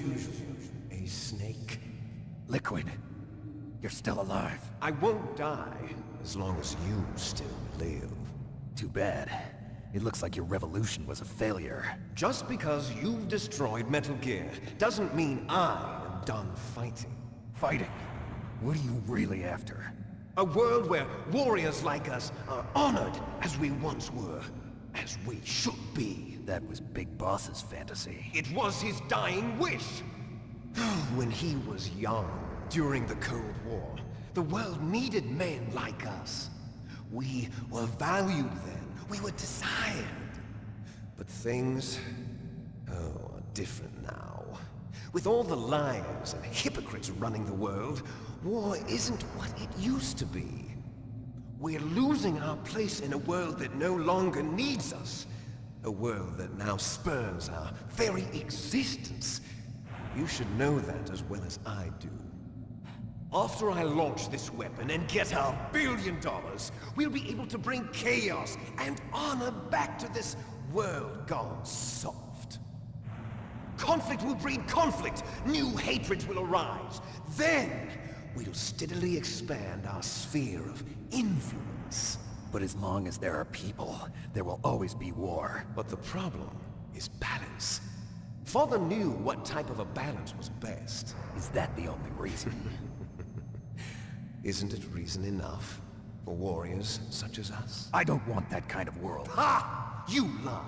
usual. A snake. Liquid, you're still alive. I won't die as long as you still live. Too bad. It looks like your revolution was a failure. Just because you've destroyed Metal Gear doesn't mean I am done fighting. Fighting? What are you really after? A world where warriors like us are honored as we once were, as we should be. That was Big Boss's fantasy. It was his dying wish. When he was young, during the Cold War, the world needed men like us. We were valued then. We were desired. But things, are different now. With all the liars and hypocrites running the world, war isn't what it used to be. We're losing our place in a world that no longer needs us. A world that now spurns our very existence. You should know that as well as I do. After I launch this weapon and get our $1 billion, we'll be able to bring chaos and honor back to this world gone soft. Conflict will breed conflict. New hatreds will arise. Then, we'll steadily expand our sphere of influence. But as long as there are people, there will always be war. But the problem is balance. Father knew what type of a balance was best. Is that the only reason? Isn't it reason enough for warriors such as us? I don't want that kind of world. Ha! You lie!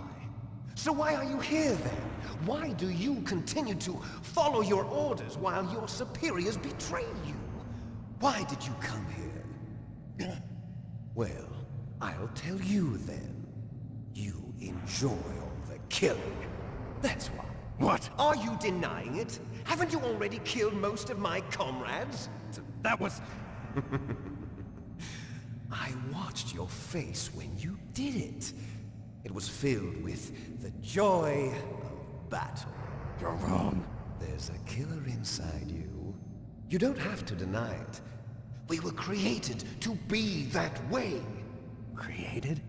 So why are you here then? Why do you continue to follow your orders while your superiors betray you? Why did you come here? Well, I'll tell you then. You enjoy all the killing. That's why. What? Are you denying it? Haven't you already killed most of my comrades? That was... I watched your face when you did it. It was filled with the joy of battle. You're wrong. There's a killer inside you. You don't have to deny it. We were created to be that way. Created?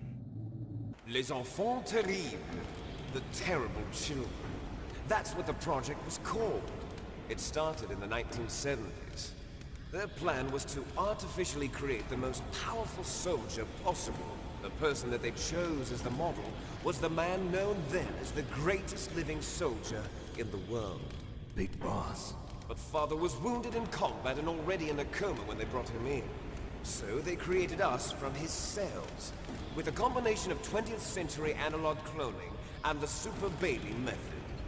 Les Enfants Terribles. The terrible children. That's what the project was called. It started in the 1970s. Their plan was to artificially create the most powerful soldier possible. The person that they chose as the model was the man known then as the greatest living soldier in the world. Big Boss. But Father was wounded in combat and already in a coma when they brought him in. So they created us from his cells, with a combination of 20th century analog cloning and the super baby method.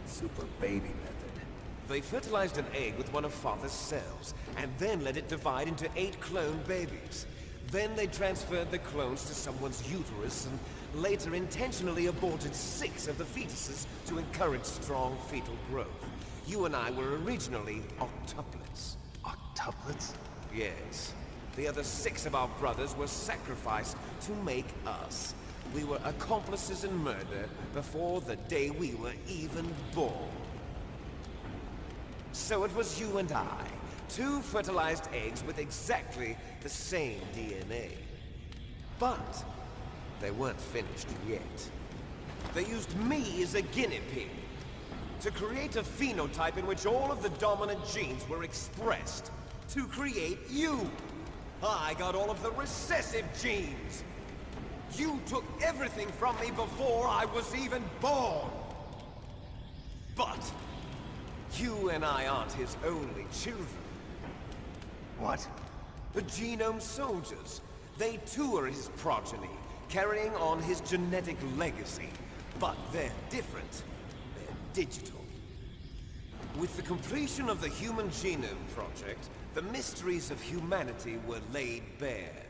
Super baby method. They fertilized an egg with one of Father's cells, and then let it divide into 8 clone babies. Then they transferred the clones to someone's uterus, and later intentionally aborted 6 of the fetuses to encourage strong fetal growth. You and I were originally octuplets. Octuplets? Yes. The other 6 of our brothers were sacrificed to make us. We were accomplices in murder before the day we were even born. So it was you and I, 2 fertilized eggs with exactly the same DNA. But they weren't finished yet. They used me as a guinea pig to create a phenotype in which all of the dominant genes were expressed to create you. I got all of the recessive genes. You took everything from me before I was even born. But you and I aren't his only children. What? The Genome Soldiers. They too are his progeny, carrying on his genetic legacy. But they're different. They're digital. With the completion of the Human Genome Project, the mysteries of humanity were laid bare.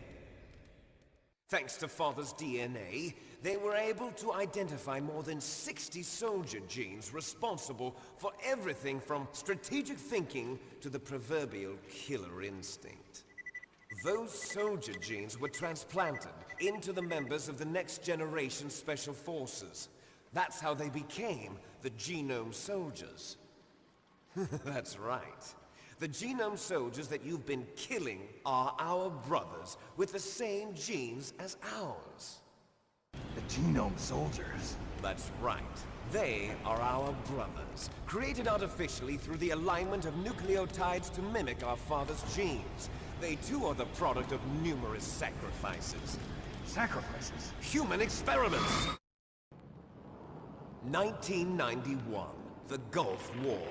Thanks to Father's DNA, they were able to identify more than 60 soldier genes responsible for everything from strategic thinking to the proverbial killer instinct. Those soldier genes were transplanted into the members of the next generation Special Forces. That's how they became the Genome Soldiers. That's right. The Genome Soldiers that you've been killing are our brothers with the same genes as ours. The genome soldiers. That's right. They are our brothers, created artificially through the alignment of nucleotides to mimic our father's genes. They too are the product of numerous sacrifices. Sacrifices? Human experiments! 1991, the Gulf War.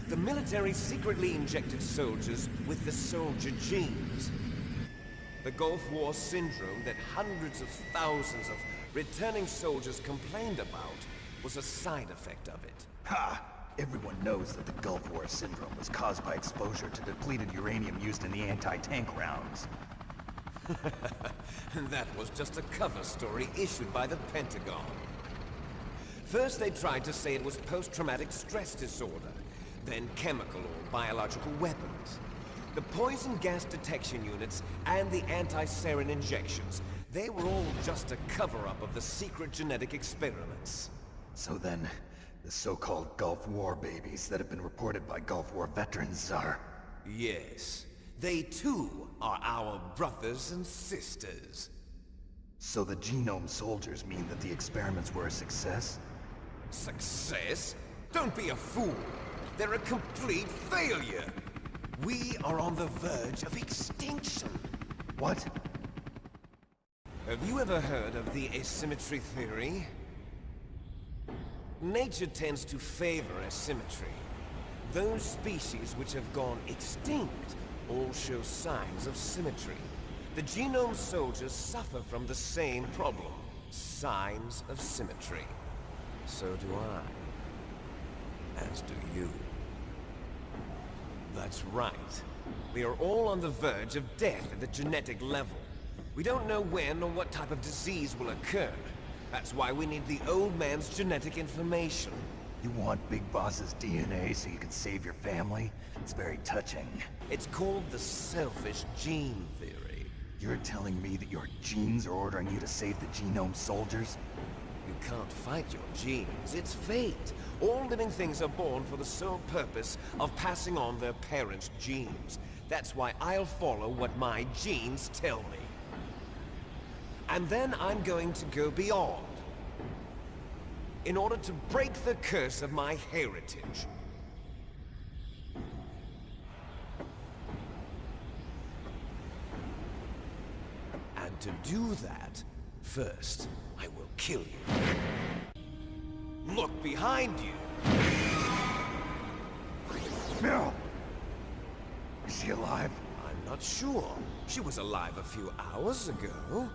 The military secretly injected soldiers with the soldier genes. The Gulf War syndrome that hundreds of thousands of returning soldiers complained about was a side effect of it. Ha! Everyone knows that the Gulf War syndrome was caused by exposure to depleted uranium used in the anti-tank rounds. That was just a cover story issued by the Pentagon. First they tried to say it was post-traumatic stress disorder, then chemical or biological weapons. The poison gas detection units and the anti-sarin injections, they were all just a cover-up of the secret genetic experiments. So then, the so-called Gulf War babies that have been reported by Gulf War veterans are... Yes, they too are our brothers and sisters. So the genome soldiers mean that the experiments were a success? Success? Don't be a fool! They're a complete failure! We are on the verge of extinction. What? Have you ever heard of the asymmetry theory? Nature tends to favor asymmetry. Those species which have gone extinct all show signs of symmetry. The genome soldiers suffer from the same problem. Signs of symmetry. So do I. As do you. That's right. We are all on the verge of death at the genetic level. We don't know when or what type of disease will occur. That's why we need the old man's genetic information. You want Big Boss's DNA so you can save your family? It's very touching. It's called the selfish gene theory. You're telling me that your genes are ordering you to save the genome soldiers? You can't fight your genes. It's fate. All living things are born for the sole purpose of passing on their parents' genes. That's why I'll follow what my genes tell me. And then I'm going to go beyond. In order to break the curse of my heritage. And to do that, first, I will kill you. Look behind you! Meryl! Is she alive? I'm not sure. She was alive a few hours ago.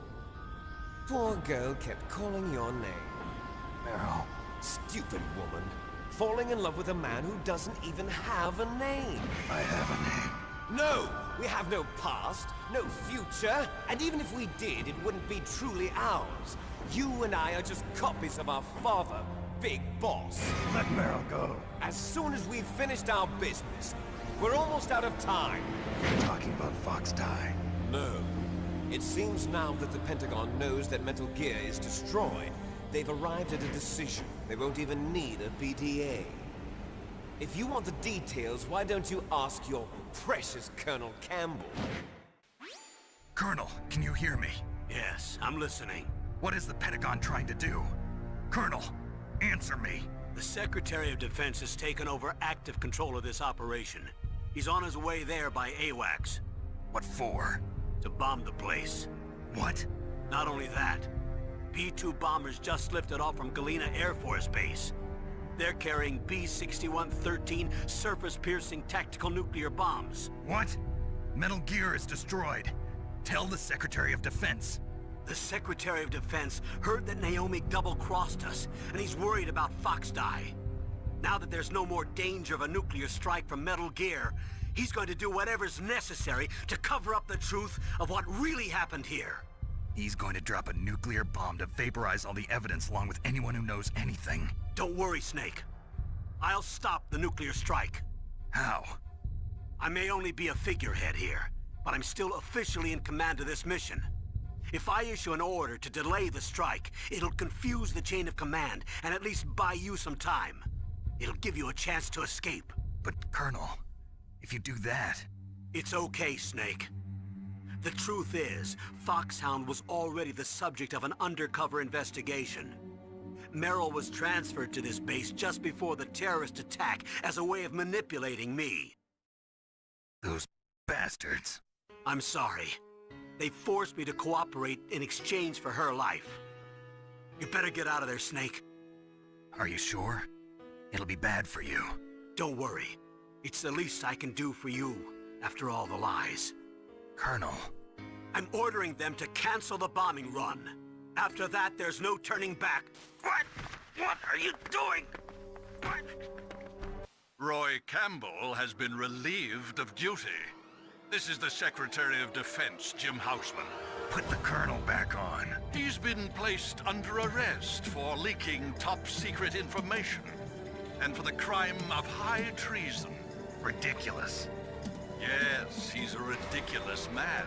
Poor girl kept calling your name. Meryl. Stupid woman. Falling in love with a man who doesn't even have a name. I have a name. No! We have no past, no future, and even if we did, it wouldn't be truly ours. You and I are just copies of our father, Big Boss. Let Meryl go. As soon as we've finished our business, we're almost out of time. You're talking about Fox Die. No. It seems now that the Pentagon knows that Metal Gear is destroyed. They've arrived at a decision. They won't even need a PDA. If you want the details, why don't you ask your precious Colonel Campbell? Colonel, can you hear me? Yes, I'm listening. What is the Pentagon trying to do? Colonel, answer me. The Secretary of Defense has taken over active control of this operation. He's on his way there by AWACS. What for? To bomb the place. What? Not only that, B-2 bombers just lifted off from Galena Air Force Base. They're carrying B-6113 surface-piercing tactical nuclear bombs. What? Metal Gear is destroyed. Tell the Secretary of Defense. The Secretary of Defense heard that Naomi double-crossed us, and he's worried about Fox Die. Now that there's no more danger of a nuclear strike from Metal Gear, he's going to do whatever's necessary to cover up the truth of what really happened here. He's going to drop a nuclear bomb to vaporize all the evidence along with anyone who knows anything. Don't worry, Snake. I'll stop the nuclear strike. How? I may only be a figurehead here, but I'm still officially in command of this mission. If I issue an order to delay the strike, it'll confuse the chain of command and at least buy you some time. It'll give you a chance to escape. But, Colonel, if you do that... It's okay, Snake. The truth is, Foxhound was already the subject of an undercover investigation. Meryl was transferred to this base just before the terrorist attack as a way of manipulating me. Those bastards. I'm sorry. They forced me to cooperate in exchange for her life. You better get out of there, Snake. Are you sure? It'll be bad for you. Don't worry. It's the least I can do for you, after all the lies. Colonel. I'm ordering them to cancel the bombing run. After that, there's no turning back. What? What are you doing? What? Roy Campbell has been relieved of duty. This is the Secretary of Defense, Jim Houseman. Put the Colonel back on. He's been placed under arrest for leaking top-secret information and for the crime of high treason. Ridiculous. Yes, he's a ridiculous man.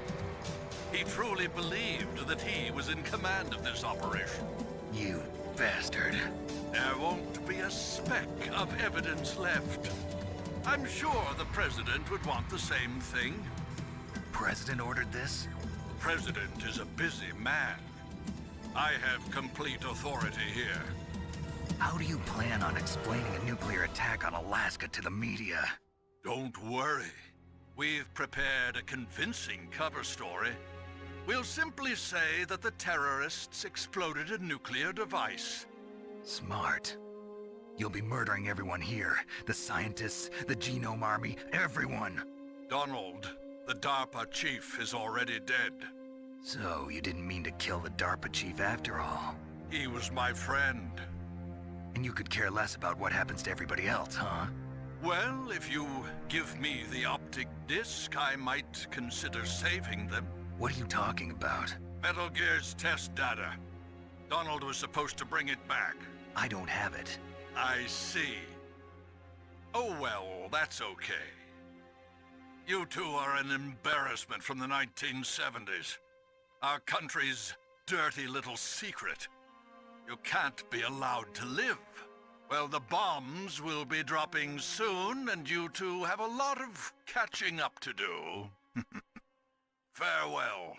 He truly believed that he was in command of this operation. You bastard. There won't be a speck of evidence left. I'm sure the President would want the same thing. President ordered this? President is a busy man. I have complete authority here. How do you plan on explaining a nuclear attack on Alaska to the media? Don't worry. We've prepared a convincing cover story. We'll simply say that the terrorists exploded a nuclear device. Smart. You'll be murdering everyone here. The scientists, the Genome Army, everyone. Donald, the DARPA chief, is already dead. So, you didn't mean to kill the DARPA chief after all. He was my friend. And you could care less about what happens to everybody else, huh? Well, if you give me the optic disc, I might consider saving them. What are you talking about? Metal Gear's test data. Donald was supposed to bring it back. I don't have it. I see. Oh well, that's okay. You two are an embarrassment from the 1970s. Our country's dirty little secret. You can't be allowed to live. Well, the bombs will be dropping soon, and you two have a lot of catching up to do. Farewell.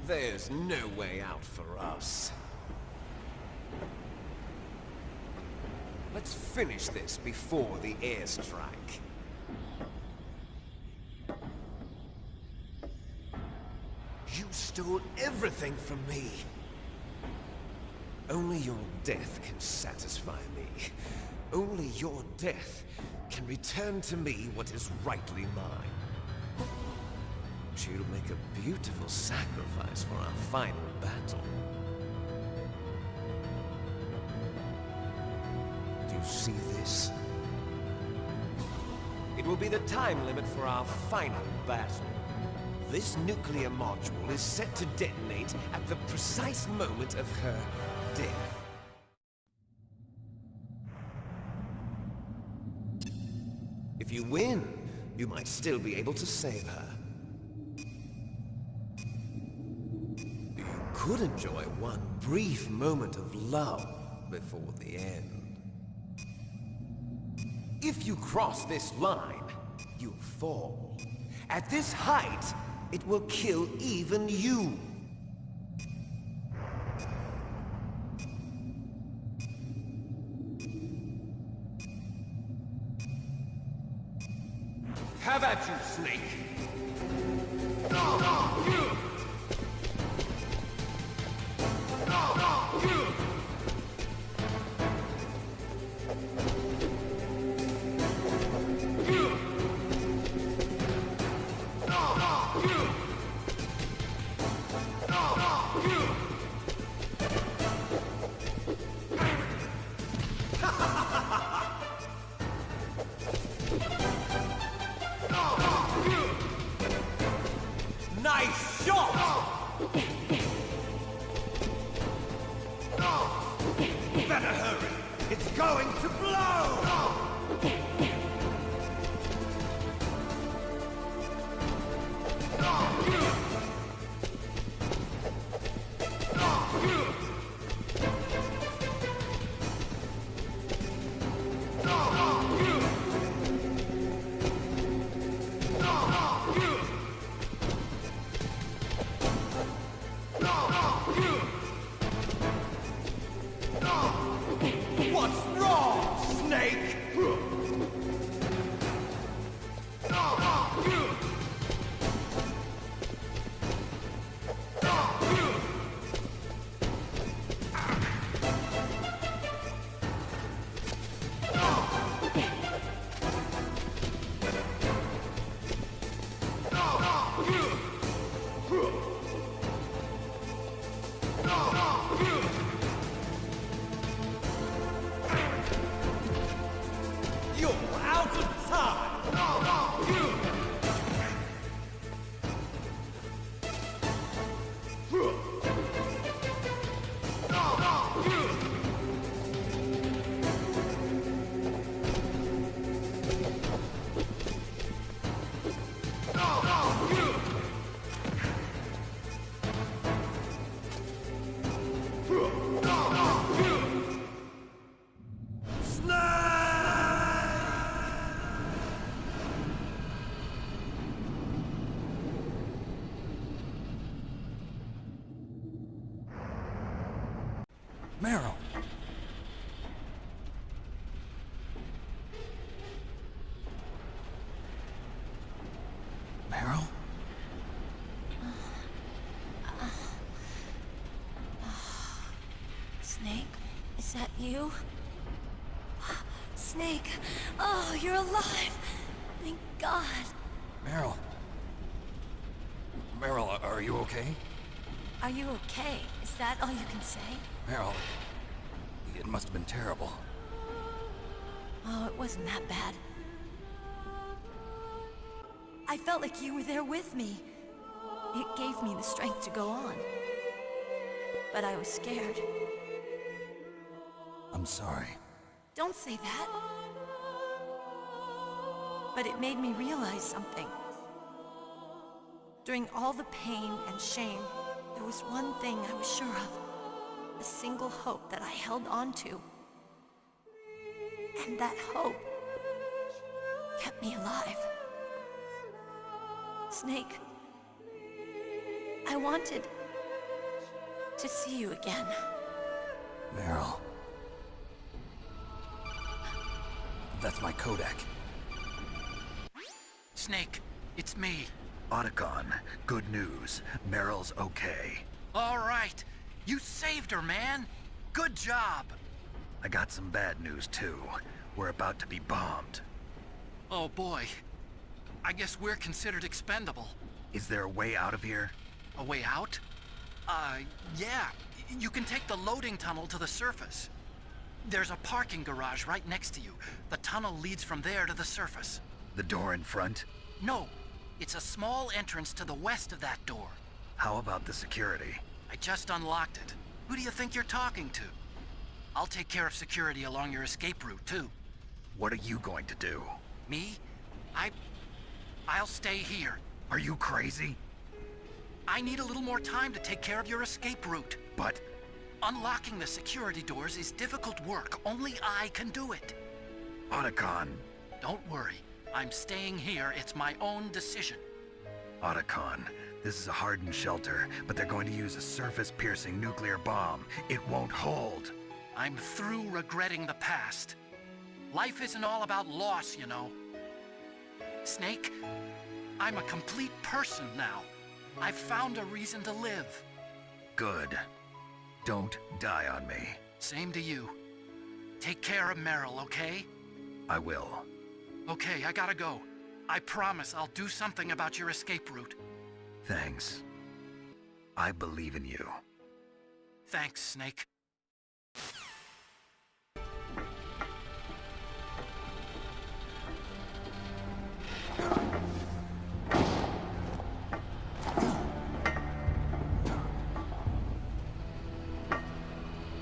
There's no way out for us. Let's finish this before the airstrike. You stole everything from me. Only your death can satisfy me. Only your death can return to me what is rightly mine. She'll make a beautiful sacrifice for our final battle. Do you see this? It will be the time limit for our final battle. This nuclear module is set to detonate at the precise moment of her death. If you win, you might still be able to save her. You could enjoy one brief moment of love before the end. If you cross this line, you'll fall. At this height, it will kill even you. Have at you, Snake! Nice shot! Better hurry! It's going to blow! Meryl! Meryl? Snake, is that you? Snake, oh, you're alive! Thank God. Meryl? Meryl, are you okay? Are you okay? Is that all you can say? Meryl, it must have been terrible. Oh, it wasn't that bad. I felt like you were there with me. It gave me the strength to go on. But I was scared. I'm sorry. Don't say that. But it made me realize something. During all the pain and shame, there was one thing I was sure of. A single hope that I held on to. And that hope kept me alive. Snake, I wanted to see you again. Meryl. That's my Kodak. Snake, it's me. Octacon, good news. Meryl's okay. All right. You saved her, man. Good job. I got some bad news, too. We're about to be bombed. Oh, boy. I guess we're considered expendable. Is there a way out of here? A way out? Yeah. You can take the loading tunnel to the surface. There's a parking garage right next to you. The tunnel leads from there to the surface. The door in front? No. It's a small entrance to the west of that door. How about the security? I just unlocked it. Who do you think you're talking to? I'll take care of security along your escape route, too. What are you going to do? Me? I'll stay here. Are you crazy? I need a little more time to take care of your escape route. But Unlocking the security doors is difficult work. Only I can do it. Octacon. Don't worry. I'm staying here. It's my own decision. Octacon, this is a hardened shelter, but they're going to use a surface-piercing nuclear bomb. It won't hold. I'm through regretting the past. Life isn't all about loss, you know. Snake, I'm a complete person now. I've found a reason to live. Good. Don't die on me. Same to you. Take care of Meryl, okay? I will. Okay, I gotta go. I promise I'll do something about your escape route. Thanks. I believe in you. Thanks, Snake.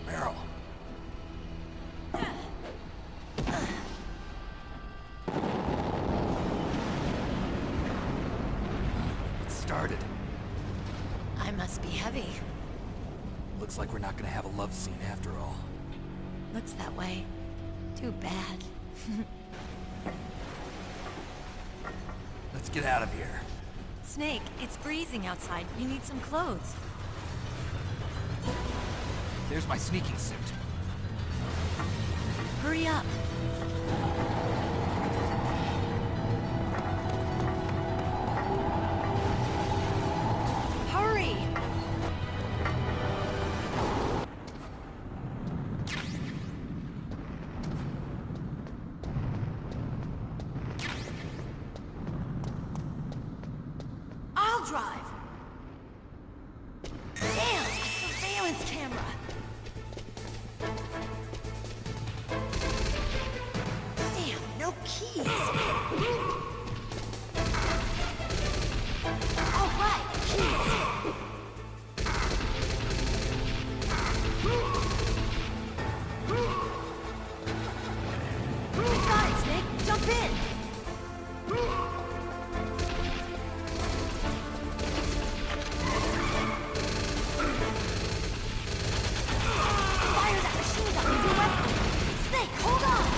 Meryl. It started. I must be heavy. Looks like we're not gonna have a love scene after all. Looks that way. Too bad. Let's get out of here. Snake, it's freezing outside. You need some clothes. There's my sneaking suit. Hurry up. Hurry! I'll drive. Damn, a surveillance camera. Damn, no keys. All right, keys. You got it, Snake. Jump in. Fire that machine gun with your weapon. Snake, hold on.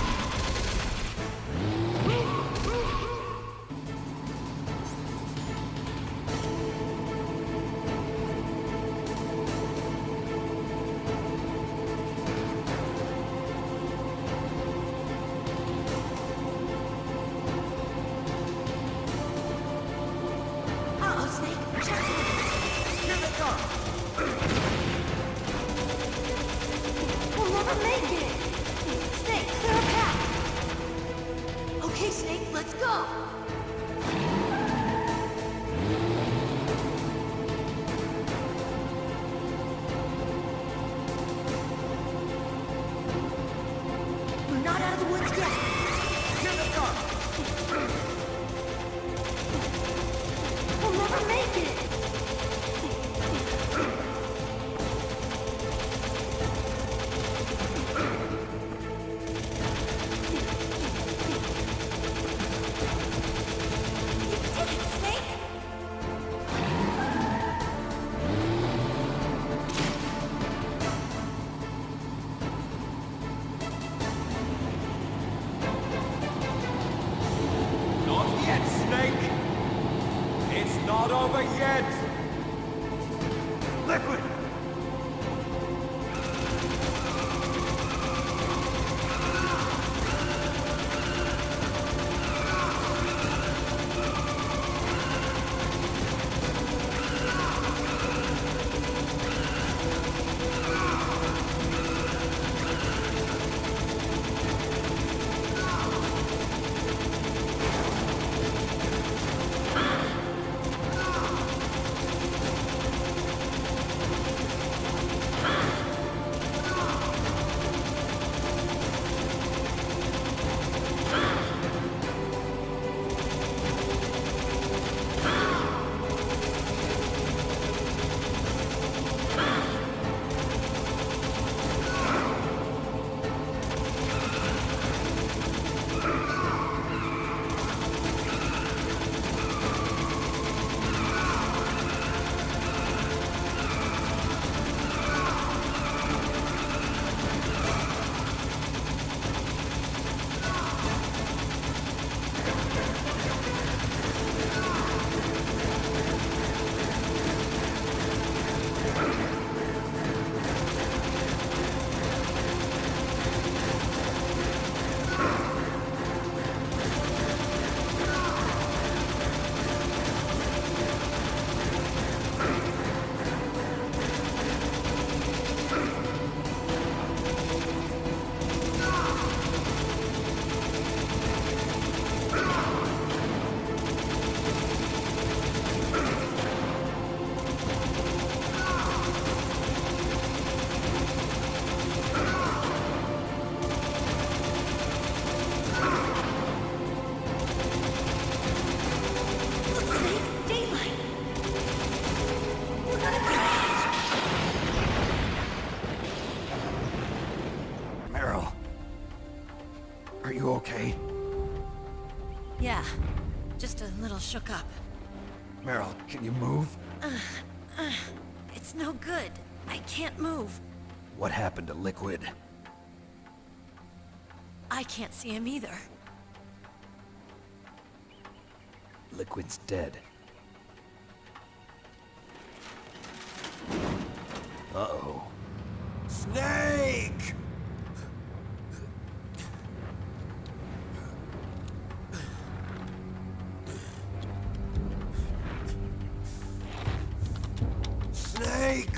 the wind's down! Here they come! We'll never make it! You did it, Snake! Not yet, Snake! It's not over yet! Liquid! Meryl. Are you okay? Yeah, just a little shook up. Meryl, can you move? It's no good. I can't move. What happened to Liquid? I can't see him either. Liquid's dead. Uh-oh. Snake! Snake!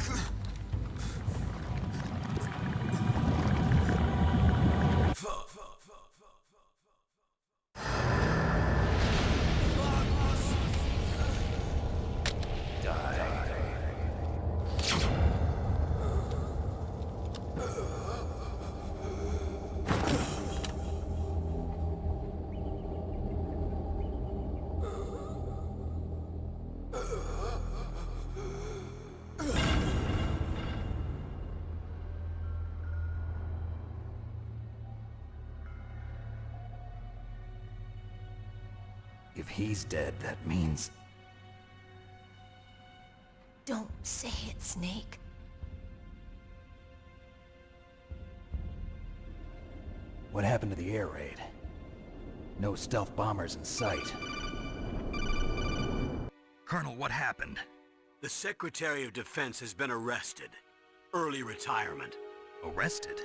If he's dead, that means... Don't say it, Snake. What happened to the air raid? No stealth bombers in sight. Colonel, what happened? The Secretary of Defense has been arrested. Early retirement. Arrested?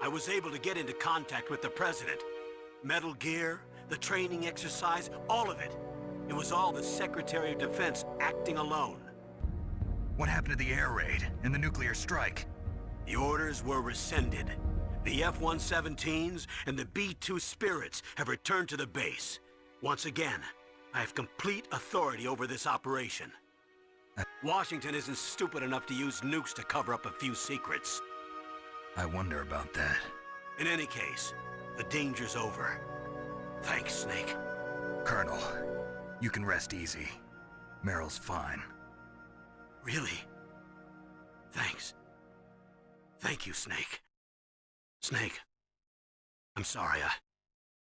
I was able to get into contact with the President. Metal Gear, the training exercise, all of it. It was all the Secretary of Defense acting alone. What happened to the air raid and the nuclear strike? The orders were rescinded. The F-117s and the B-2 Spirits have returned to the base. Once again, I have complete authority over this operation. Washington isn't stupid enough to use nukes to cover up a few secrets. I wonder about that. In any case, The danger's over. Thanks, Snake. Colonel, you can rest easy. Meryl's fine. Really? Thanks. Thank you, Snake. Snake, I'm sorry.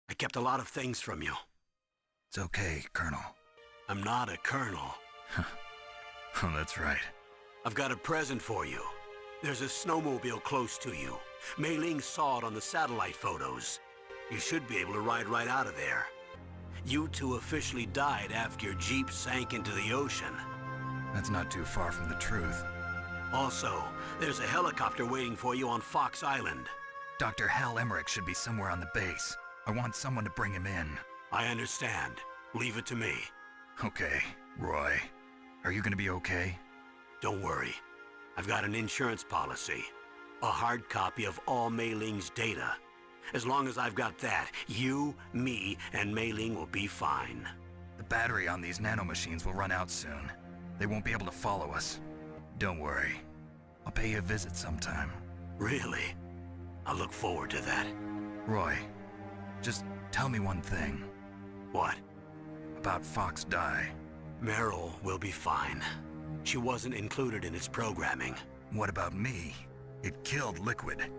I kept a lot of things from you. It's okay, Colonel. I'm not a colonel. Oh, that's right. I've got a present for you. There's a snowmobile close to you. Mei Ling saw it on the satellite photos. You should be able to ride right out of there. You two officially died after your Jeep sank into the ocean. That's not too far from the truth. Also, there's a helicopter waiting for you on Fox Island. Dr. Hal Emmerich should be somewhere on the base. I want someone to bring him in. I understand. Leave it to me. Okay, Roy. Are you gonna be okay? Don't worry. I've got an insurance policy. A hard copy of all Mei Ling's data. As long as I've got that, you, me, and Mei Ling will be fine. The battery on these nanomachines will run out soon. They won't be able to follow us. Don't worry. I'll pay you a visit sometime. Really? I look forward to that. Roy, just tell me one thing. What? About Fox Die. Meryl will be fine. She wasn't included in its programming. What about me? It killed Liquid.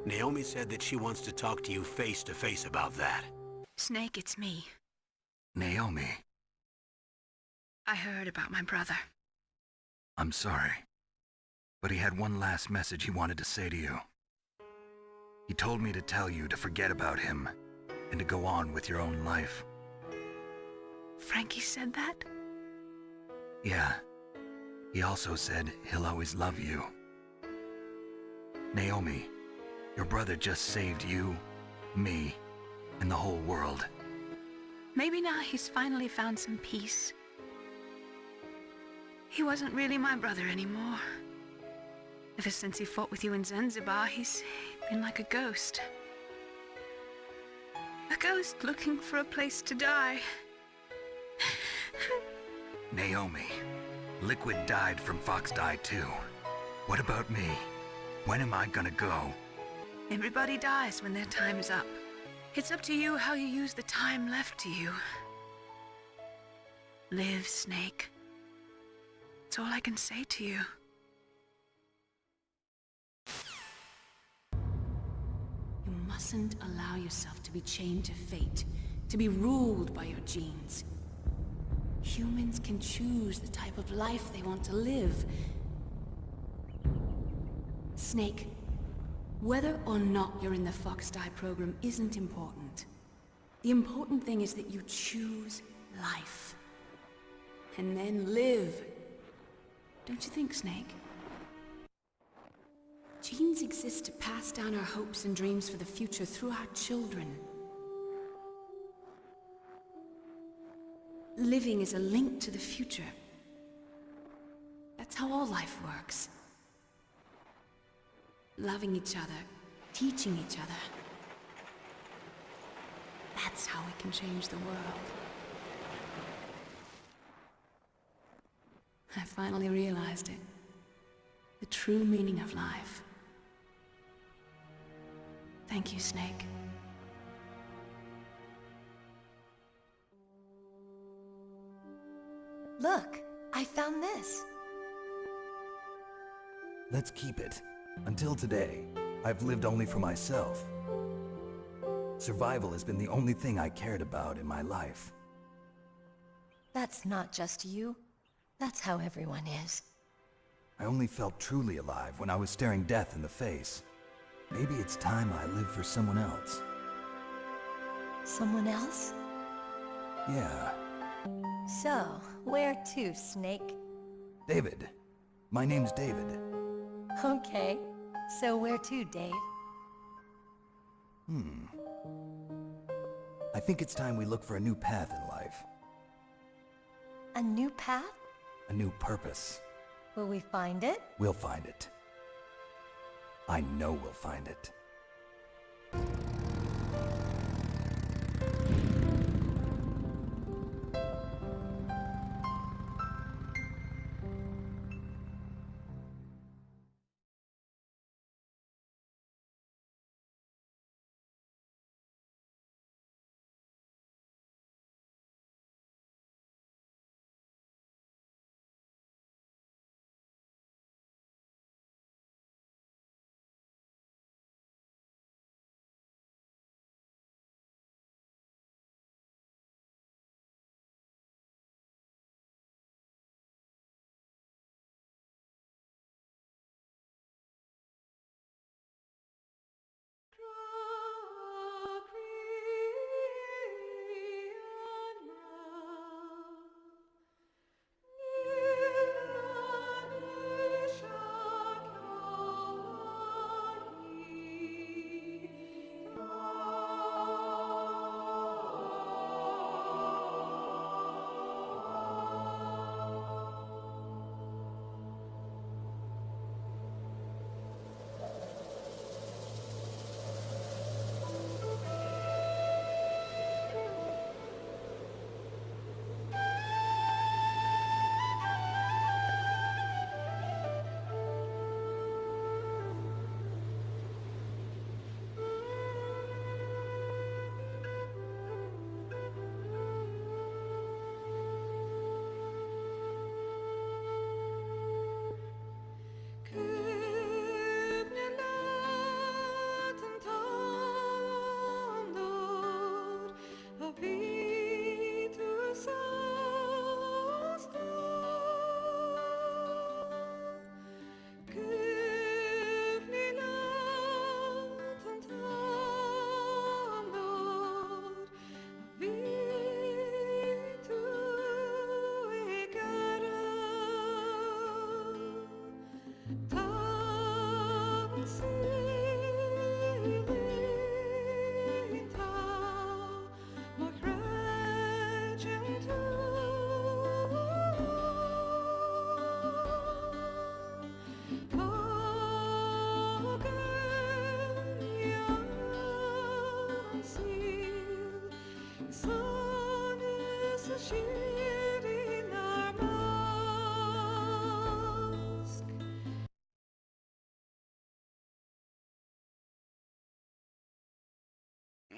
Naomi said that she wants to talk to you face to face about that. Snake, it's me. Naomi, I heard about my brother. I'm sorry. But he had one last message he wanted to say to you. He told me to tell you to forget about him and to go on with your own life. Frankie said that? Yeah. He also said he'll always love you. Naomi, your brother just saved you, me, and the whole world. Maybe now he's finally found some peace. He wasn't really my brother anymore. Ever since he fought with you in Zanzibar, he's been like a ghost. A ghost looking for a place to die. Naomi, Liquid died from Fox Die too. What about me? When am I gonna go? Everybody dies when their time is up. It's up to you how you use the time left to you. Live, Snake. That's all I can say to you. You mustn't allow yourself to be chained to fate, to be ruled by your genes. Humans can choose the type of life they want to live. Snake, whether or not you're in the Fox Die program isn't important. The important thing is that you choose life. And then live. Don't you think, Snake? Genes exist to pass down our hopes and dreams for the future through our children. Living is a link to the future. That's how all life works. Loving each other, teaching each other. That's how we can change the world. I finally realized it. The true meaning of life. Thank you, Snake. Look, I found this. Let's keep it. Until today, I've lived only for myself. Survival has been the only thing I cared about in my life. That's not just you. That's how everyone is. I only felt truly alive when I was staring death in the face. Maybe it's time I live for someone else. Someone else? Yeah. So, where to, Snake? David. My name's David. Okay. So where to, Dave? I think it's time we look for a new path in life. A new path? A new purpose. Will we find it? We'll find it. I know we'll find it.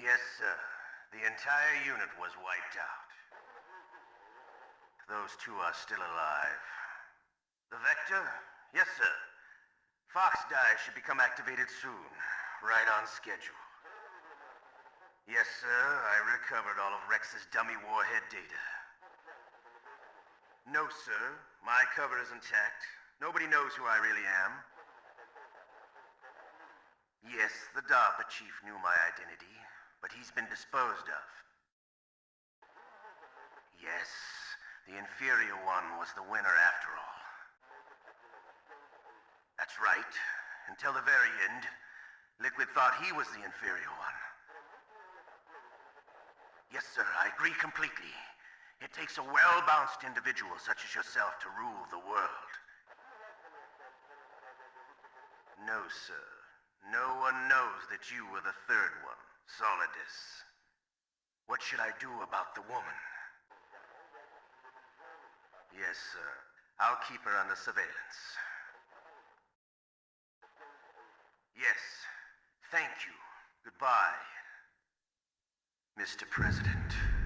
Yes, sir. The entire unit was wiped out. Those two are still alive. The Vector? Yes, sir. Fox Die should become activated soon. Right on schedule. Yes, sir. I recovered all of Rex's dummy warhead data. No, sir. My cover is intact. Nobody knows who I really am. Yes, the DARPA chief knew my identity, but he's been disposed of. Yes, the inferior one was the winner after all. That's right. Until the very end, Liquid thought he was the inferior one. Yes, sir, I agree completely. It takes a well-balanced individual such as yourself to rule the world. No, sir. No one knows that you were the third one, Solidus. What should I do about the woman? Yes, sir. I'll keep her under surveillance. Yes. Thank you. Goodbye, Mr. President.